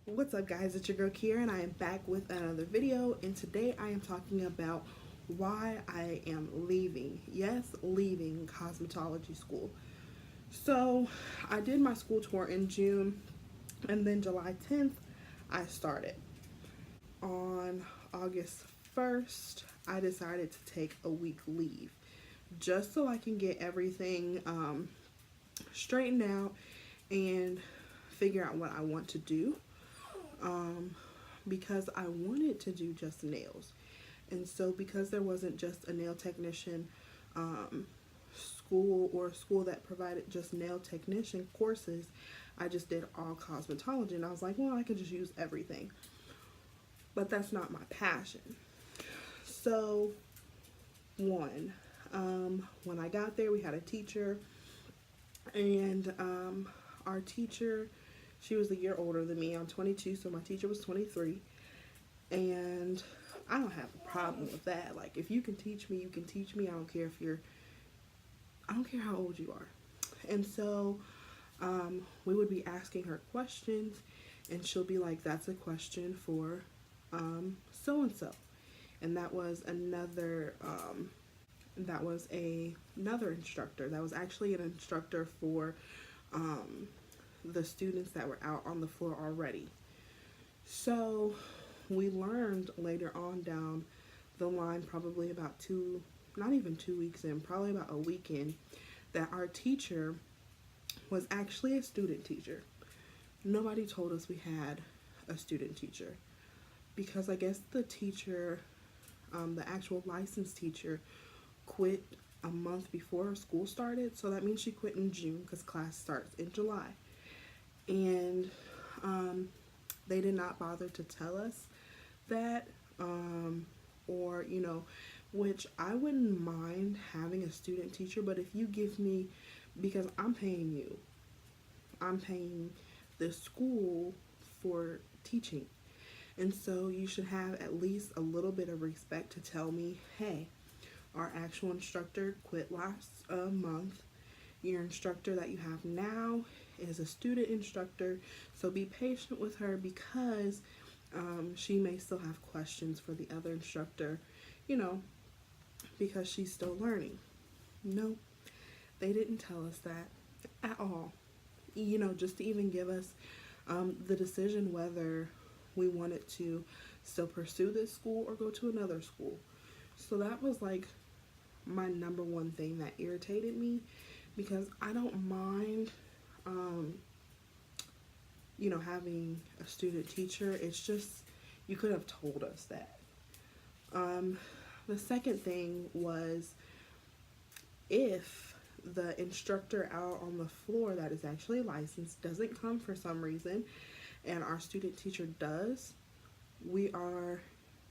What's up guys, it's your girl Kiera and I am back with another video, and today I am talking about why I am leaving, yes, leaving cosmetology school. So I did my school tour in June, and then July 10th I started. On August 1st I decided to take a week leave just so I can get everything straightened out and figure out what I want to do. Because I wanted to do just nails, and so because there wasn't just a nail technician school or a school that provided just nail technician courses, I just did all cosmetology, and I was like, well, I could just use everything, but that's not my passion. So when I got there, we had a teacher, and our teacher, she was a year older than me. I'm 22, so my teacher was 23. And I don't have a problem with that. Like, if you can teach me, you can teach me. I don't care I don't care how old you are. And so we would be asking her questions, and she'll be like, that's a question for so-and-so. And that was another instructor. That was actually an instructor for the students that were out on the floor already. So we learned later on down the line, probably about not even 2 weeks in, probably about a week in, that our teacher was actually a student teacher. Nobody told us we had a student teacher, because I guess the teacher, the actual licensed teacher, quit a month before school started. So that means she quit in June because class starts in July. And they did not bother to tell us that, or which I wouldn't mind having a student teacher, but if you give me, because I'm paying the school for teaching, and so you should have at least a little bit of respect to tell me, hey, our actual instructor quit last month. Your instructor that you have now is a student instructor, so be patient with her, because she may still have questions for the other instructor, because she's still learning. No, they didn't tell us that at all. Just to even give us the decision whether we wanted to still pursue this school or go to another school. So that was like my number one thing that irritated me, because I don't mind having a student teacher. It's just, you could have told us that. The second thing was, if the instructor out on the floor that is actually licensed doesn't come for some reason, and our student teacher does, we are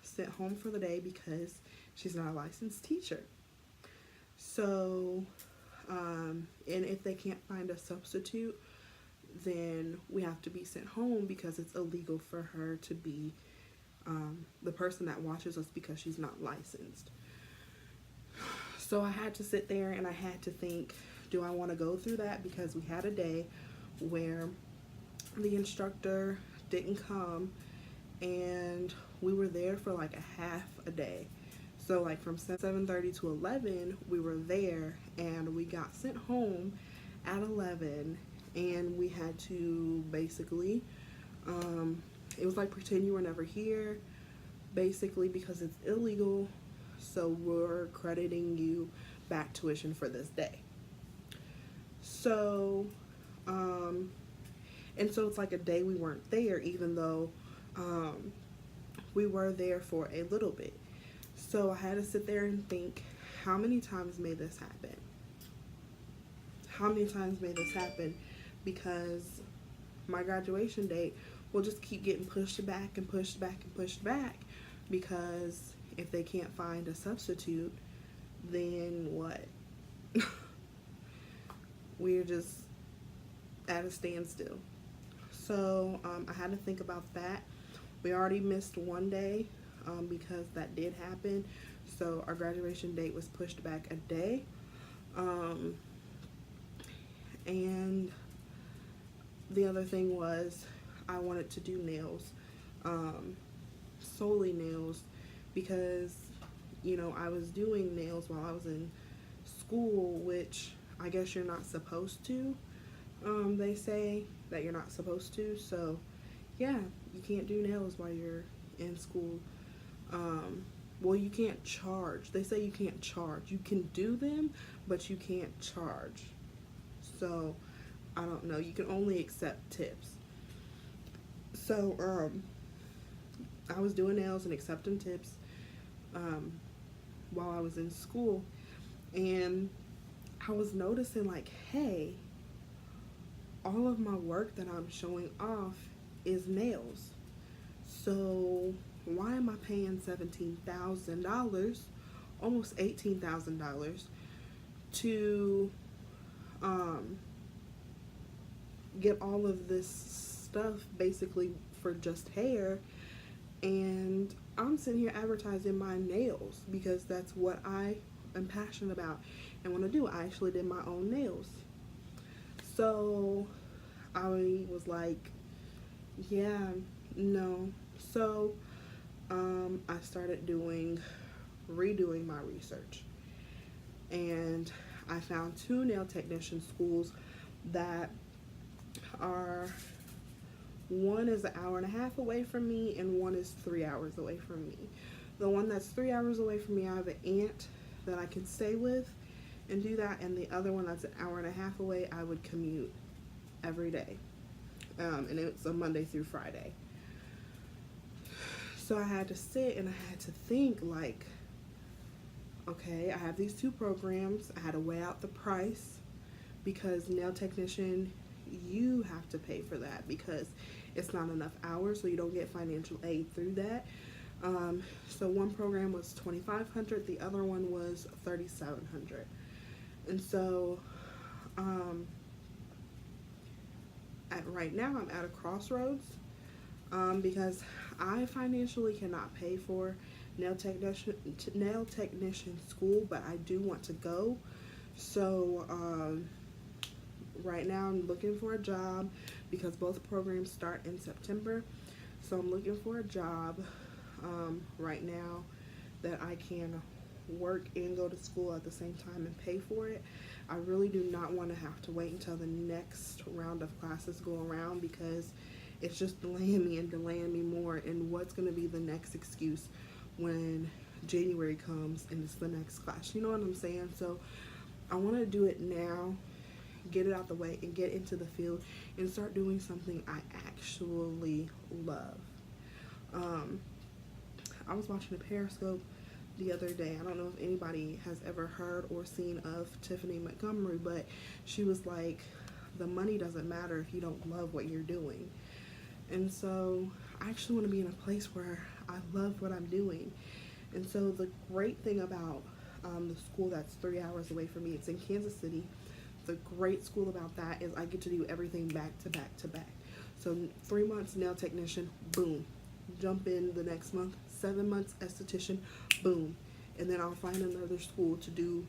sent home for the day because she's not a licensed teacher. So and if they can't find a substitute, then we have to be sent home, because it's illegal for her to be the person that watches us, because she's not licensed. So I had to sit there and I had to think, do I want to go through that? Because we had a day where the instructor didn't come, and we were there for like a half a day. So like from 7:30 to 11 we were there, and we got sent home at 11, and we had to basically it was like pretend you were never here, basically, because it's illegal. So we're crediting you back tuition for this day. So and so it's like a day we weren't there, even though we were there for a little bit. So I had to sit there and think, how many times may this happen? How many times may this happen? Because my graduation date will just keep getting pushed back and pushed back and pushed back, because if they can't find a substitute, then what? We're just at a standstill. So I had to think about that. We already missed one day because that did happen. So our graduation date was pushed back a day. And the other thing was, I wanted to do nails, solely nails, because, I was doing nails while I was in school, which I guess you're not supposed to. They say that you're not supposed to, so yeah, you can't do nails while you're in school. Well, you can't charge. They say you can't charge. You can do them, but you can't charge. So, I don't know. You can only accept tips. So, I was doing nails and accepting tips um, while I was in school, and I was noticing, like, hey, all of my work that I'm showing off is nails. So why am I paying $17,000, almost $18,000, to um, get all of this stuff basically for just hair? And I'm sitting here advertising my nails because that's what I am passionate about and want to do. I actually did my own nails. So I was like, yeah, no. So I started redoing my research. And I found 2 nail technician schools that are, one is an hour and a half away from me and one is 3 hours away from me. The one that's 3 hours away from me, I have an aunt that I can stay with and do that, and the other one that's an hour and a half away, I would commute every day. And it's a Monday through Friday. So I had to sit and I had to think, like, okay, I have these 2 programs. I had to weigh out the price, because nail technician, you have to pay for that because it's not enough hours, so you don't get financial aid through that. So one program was $2,500, the other one was $3,700. And so right now I'm at a crossroads, because I financially cannot pay for nail technician school, but I do want to go. So right now I'm looking for a job because both programs start in September. So I'm looking for a job right now that I can work and go to school at the same time and pay for it. I really do not want to have to wait until the next round of classes go around, because it's just delaying me more. And what's going to be the next excuse when January comes and it's the next class? You know what I'm saying? So I want to do it now, get it out the way, and get into the field and start doing something I actually love. I was watching a Periscope the other day. I don't know if anybody has ever heard or seen of Tiffany Montgomery, but she was like, the money doesn't matter if you don't love what you're doing. And so I actually want to be in a place where I love what I'm doing. And so the great thing about the school that's 3 hours away from me, it's in Kansas City. The great school about that is I get to do everything back to back to back. So 3 months nail technician, boom. Jump in the next month, 7 months esthetician, boom. And then I'll find another school to do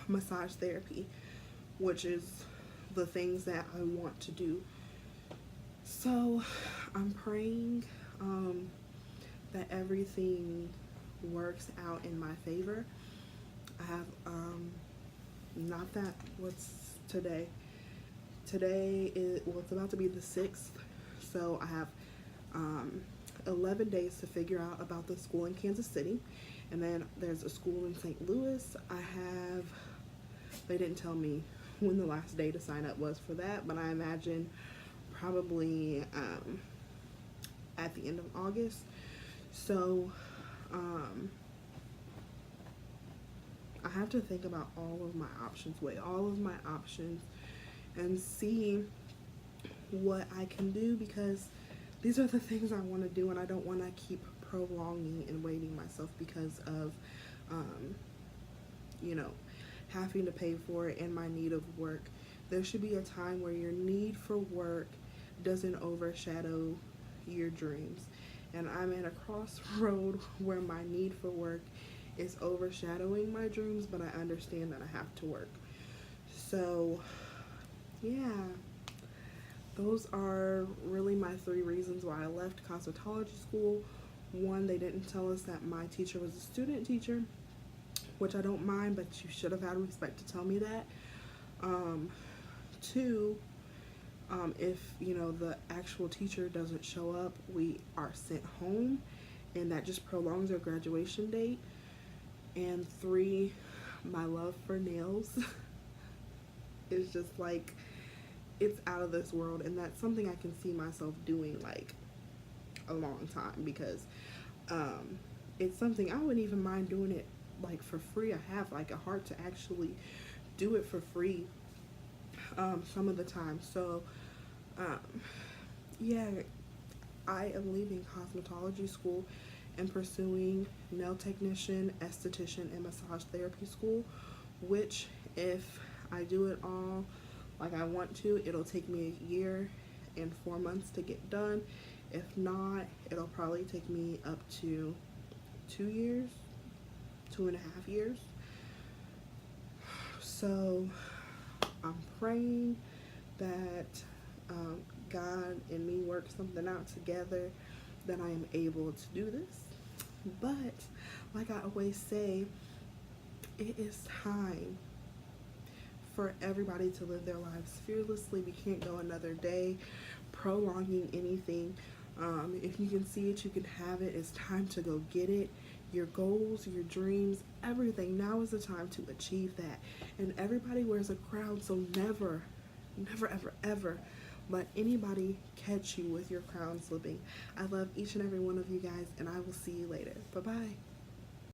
massage therapy, which is the things that I want to do. So I'm praying that everything works out in my favor. I have what's today? Today it's about to be the 6th, so I have 11 days to figure out about the school in Kansas City. And then there's a school in St. Louis. They didn't tell me when the last day to sign up was for that, but I imagine probably at the end of August. So I have to think about all of my options, weigh all of my options, and see what I can do, because these are the things I want to do, and I don't want to keep prolonging and waiting myself because of having to pay for it and my need of work. There should be a time where your need for work doesn't overshadow your dreams. And I'm at a crossroad where my need for work is overshadowing my dreams, but I understand that I have to work. So, yeah. those are really my three reasons why I left cosmetology school. One, they didn't tell us that my teacher was a student teacher, which I don't mind, but you should have had respect to tell me that. Two, if the actual teacher doesn't show up, we are sent home, and that just prolongs our graduation date. And three, my love for nails is just like, it's out of this world, and that's something I can see myself doing like a long time, because it's something I wouldn't even mind doing it like for free. I have like a heart to actually do it for free some of the time. So yeah, I am leaving cosmetology school and pursuing nail technician, esthetician, and massage therapy school, which if I do it all like I want to, it'll take me a year and 4 months to get done. If not, it'll probably take me up to 2 years, 2.5 years. So I'm praying that God and me work something out together, that I am able to do this. But like I always say, it is time for everybody to live their lives fearlessly. We can't go another day prolonging anything. If you can see it, you can have it. It's time to go get it. Your goals, your dreams, everything. Now is the time to achieve that. And everybody wears a crown, so never, ever, ever let anybody catch you with your crown slipping. I love each and every one of you guys, and I will see you later. Bye-bye.